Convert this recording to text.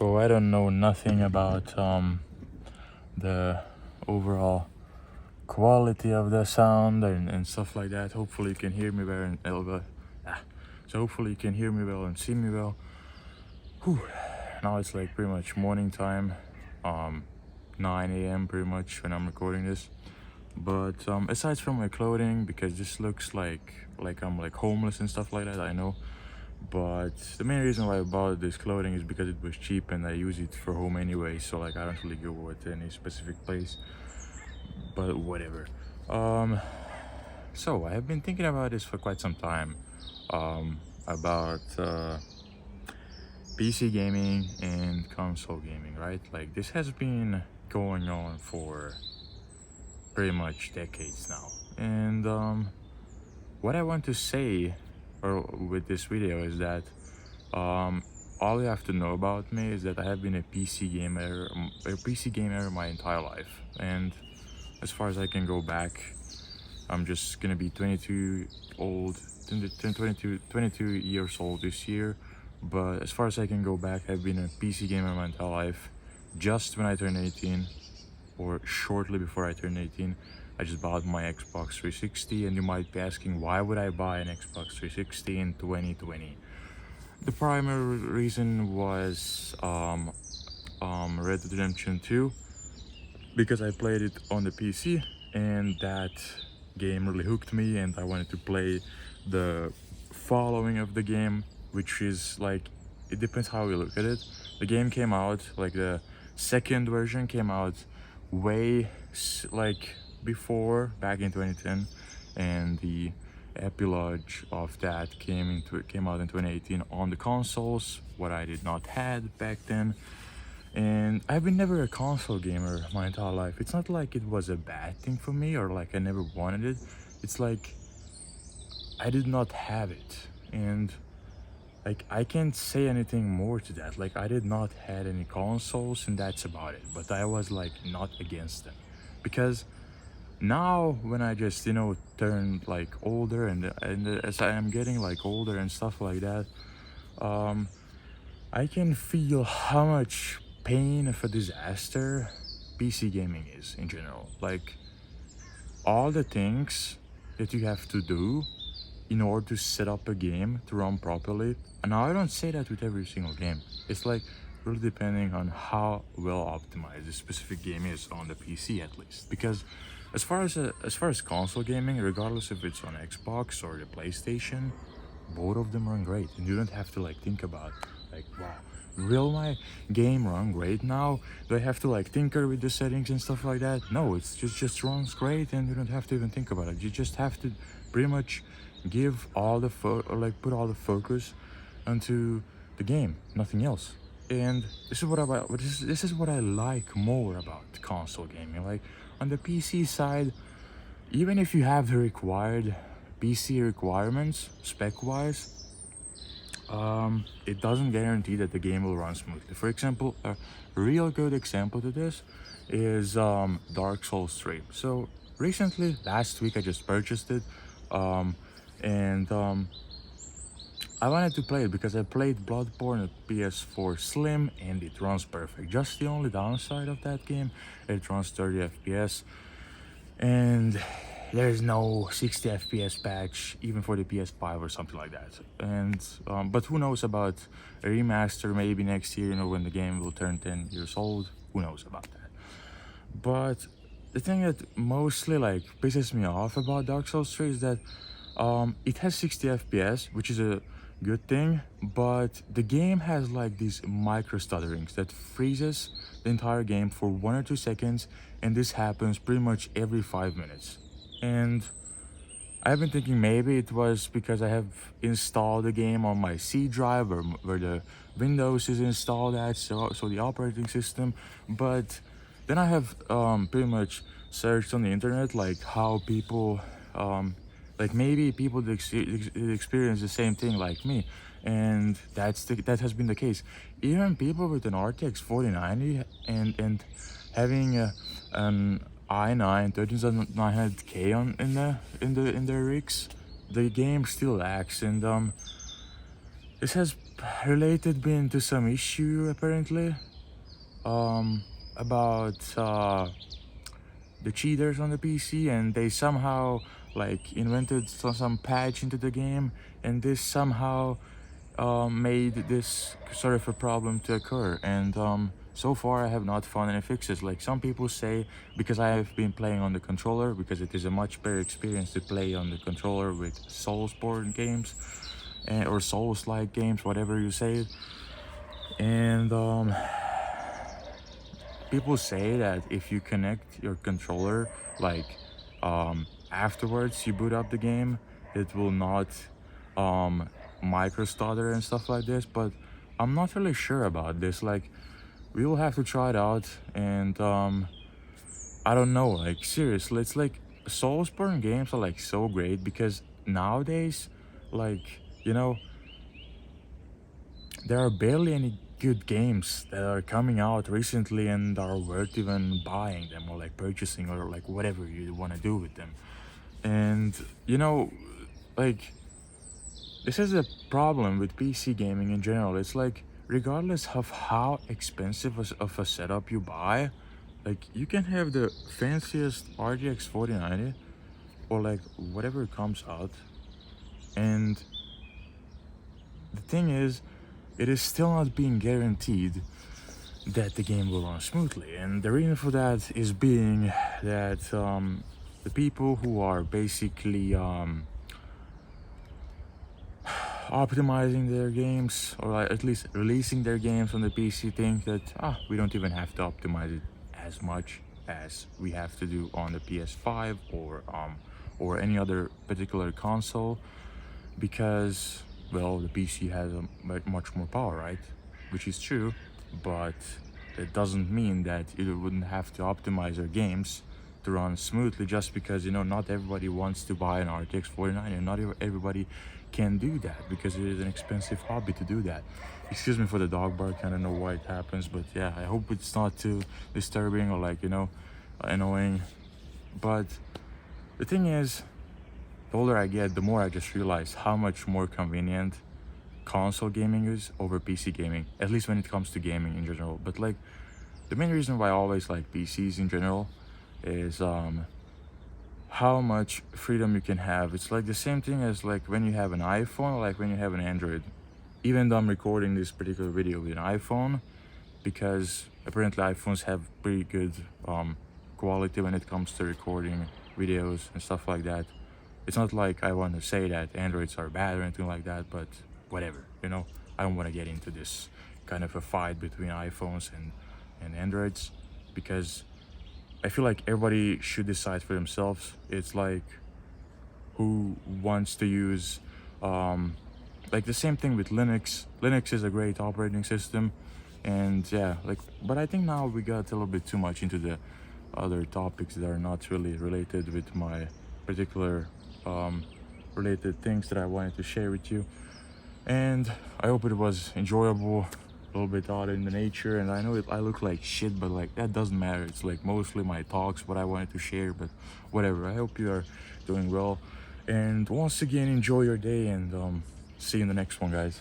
So I don't know nothing about the overall quality of the sound and stuff like that. Hopefully you can hear me well and so hopefully you can hear me well and see me well. Whew. Now it's like pretty much morning time, 9 a.m. pretty much when I'm recording this. But aside from my clothing, because this looks like I'm like homeless and stuff like that, I know. But the main reason why I bought this clothing is because it was cheap and I use it for home anyway, so like I don't really go to any specific place, but whatever. So I have been thinking about this for quite some time, about PC gaming and console gaming, right? Like this has been going on for pretty much decades now, and what I want to say with this video is that all you have to know about me is that I have been a PC gamer my entire life, and as far as I can go back, I'm just gonna be 22 years old this year. But as far as I can go back, I've been a PC gamer my entire life. Just when I turned 18, or shortly before I turned 18, I just bought my Xbox 360, and you might be asking, why would I buy an Xbox 360 in 2020? The primary reason was Red Dead Redemption 2, because I played it on the PC, and that game really hooked me, and I wanted to play the following of the game, which is like, it depends how you look at it. The game came out, like the second version came out way like before, back in 2010, and the epilogue of that came out in 2018 on the consoles, what I did not had back then. And I've been never a console gamer my entire life. It's not like it was a bad thing for me or like I never wanted it. It's like I did not have it, and like I can't say anything more to that. Like I did not had any consoles, and that's about it. But I was like not against them, because now when I just turned like older, and as I am getting like older and stuff like that, I can feel how much pain of a disaster PC gaming is in general. Like all the things that you have to do in order to set up a game to run properly. And now I don't say that with every single game. It's like really depending on how well optimized the specific game is on the PC, at least. Because as far as console gaming, regardless if it's on Xbox or the PlayStation, both of them run great, and you don't have to like think about like, wow, will my game run great now? Do I have to like tinker with the settings and stuff like that? No, it's just runs great, and you don't have to even think about it. You just have to pretty much give all the put all the focus onto the game, nothing else. And this is what I like more about console gaming. Like on the PC side, even if you have the required PC requirements spec wise, it doesn't guarantee that the game will run smoothly. For example, a real good example to this is Dark Souls 3. So recently, last week, I just purchased it, and I wanted to play it because I played Bloodborne at PS4 Slim and it runs perfect. Just the only downside of that game, it runs 30 FPS, and there's no 60 FPS patch even for the PS5 or something like that. And but who knows about a remaster maybe next year, when the game will turn 10 years old. Who knows about that? But the thing that mostly like pisses me off about Dark Souls 3 is that it has 60 FPS, which is a good thing, but the game has like these micro stutterings that freezes the entire game for 1 or 2 seconds, and this happens pretty much every 5 minutes. And I've been thinking maybe it was because I have installed the game on my C drive, where the Windows is installed at, so the operating system. But then I have pretty much searched on the internet like how people like maybe people that experience the same thing like me, and that has been the case. Even people with an RTX 4090 and having an i9 13900K in their rigs, the game still lags. And this has related been to some issue apparently about the cheaters on the PC, and they somehow like invented some patch into the game, and this somehow made this sort of a problem to occur. And so far I have not found any fixes. Like some people say, because I have been playing on the controller, because it is a much better experience to play on the controller with Soulsborne games or Souls-like games, whatever you say. And people say that if you connect your controller like afterwards you boot up the game, it will not micro stutter and stuff like this, but I'm not really sure about this. Like we will have to try it out, and I don't know, like seriously, it's like Soulsborne games are like so great because nowadays, like, you know, there are barely any good games that are coming out recently and are worth even buying them or like purchasing or like whatever you want to do with them. And you know, like this is a problem with PC gaming in general. It's like regardless of how expensive of a setup you buy, like you can have the fanciest RTX 4090 or like whatever comes out, and the thing is, it is still not being guaranteed that the game will run smoothly. And the reason for that is being that the people who are basically optimizing their games, or at least releasing their games on the PC, think that we don't even have to optimize it as much as we have to do on the PS5 or any other particular console, because well, the PC has much more power, right? Which is true, but it doesn't mean that you wouldn't have to optimize your games to run smoothly, just because, you know, not everybody wants to buy an RTX 4090, and not everybody can do that because it is an expensive hobby to do that. Excuse me for the dog bark, I don't know why it happens, but yeah, I hope it's not too disturbing or like, you know, annoying. But the thing is, the older I get, the more I just realize how much more convenient console gaming is over PC gaming, at least when it comes to gaming in general. But like the main reason why I always like PCs in general is how much freedom you can have. It's like the same thing as like when you have an iPhone or like when you have an Android. Even though I'm recording this particular video with an iPhone, because apparently iPhones have pretty good quality when it comes to recording videos and stuff like that. It's not like I want to say that Androids are bad or anything like that, but whatever, you know, I don't want to get into this kind of a fight between iPhones and Androids, because I feel like everybody should decide for themselves. It's like who wants to use like the same thing with Linux. Linux is a great operating system, and yeah, like, but I think now we got a little bit too much into the other topics that are not really related with my particular related things that I wanted to share with you. And I hope it was enjoyable, a little bit out in the nature. And I know I look like shit, but like that doesn't matter. It's like mostly my talks, what I wanted to share, but whatever. I hope you are doing well, and once again, enjoy your day, and see you in the next one, guys.